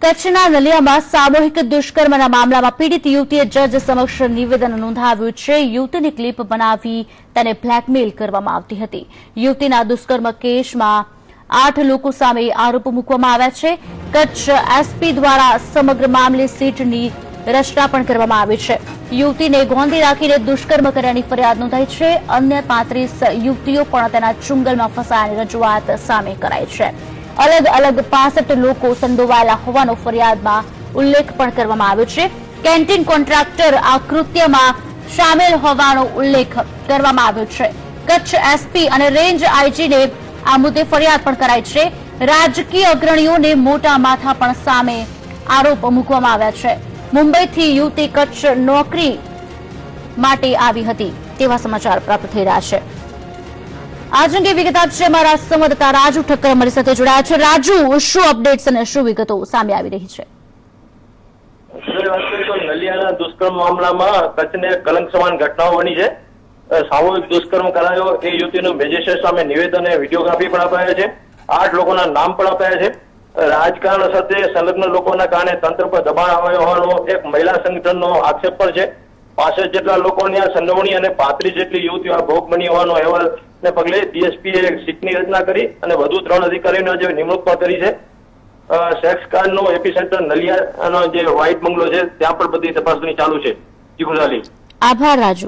કચ્છના નલિયામાં સામૂહિક દુષ્કર્મના મામલામાં પીડિત યુવતીએ જજ સમક્ષ નિવેદન નોંધાવ્યું છે. યુવતીની ક્લિપ બનાવી તેને બ્લેકમેલ કરવામાં આવતી હતી. યુવતીના દુષ્કર્મ કેસમાં 8 લોકો સામે આરોપ મૂકવામાં આવ્યા છે. કચ્છ એસપી દ્વારા સમગ્ર મામલે સીટની રચના પણ કરવામાં આવી છે. યુવતીને ગોંધી રાખીને દુષ્કર્મ કર્યાની ફરિયાદ નોંધાઈ છે. અન્ય 35 યુવતીઓ પણ તેના ચુંગલમાં ફસાયાની રજૂઆત સામે કરાઈ છે. અલગ અલગ 65 લોકો સંડોવાયેલા હોવાનો ફરિયાદમાં ઉલ્લેખ પણ કરવામાં આવ્યો છે. કેન્ટીન કોન્ટ્રાક્ટર આ કૃત્યમાં સામેલ હોવાનો ઉલ્લેખ કરવામાં આવ્યો છે. કચ્છ એસપી અને રેન્જ આઈજીને આ મુદ્દે ફરિયાદ પણ કરાઈ છે. રાજકીય અગ્રણીઓને મોટા માથા પણ સામે આરોપ મૂકવામાં આવ્યા છે. મુંબઈથી યુવતી કચ્છ નોકરી માટે આવી હતી તેવા સમાચાર પ્રાપ્ત થઈ રહ્યા છે. આજ અંગે વિગત આપશે અમારા સંવાદદાતા રાજુ ઠક્કર અમારી સાથે જોડાયા છે. રાજુ, શું અપડેટ્સ અને શું વિગતો સામે આવી રહી છે? નલિયાના દુષ્કર્મ મામલામાં કચ્છને કલંક સમાન ઘટનાઓ બની છે. સામૂહિક દુષ્કર્મ કરાયો એ યુવતીનું મેજિસ્ટ્રેટ સામે નિવેદન અને વિડીયોગ્રાફી પણ અપાયા છે. 8 લોકોના નામ પણ અપાયા છે. રાજકારણ સાથે સંલગ્ન લોકોના કારણે તંત્ર પર દબાણ આવ્યો હોવાનો એક મહિલા સંગઠનનો આક્ષેપ પણ છે. 65 જેટલા લોકોની આ સંડોવણી અને 35 જેટલી યુવતીઓ આ ભોગ બની હોવાનો અહેવાલને પગલે ડીએસપીએ સીટની રચના કરી અને વધુ 3 અધિકારીઓની જે નિમણૂક પણ કરી છે. સેક્સ કાંડનો એપિસેન્ટર નલિયાનો જે વ્હાઇટ બંગલો છે ત્યાં પણ બધી તપાસણી ચાલુ છે. જી ગુલાલી. આભાર રાજુ.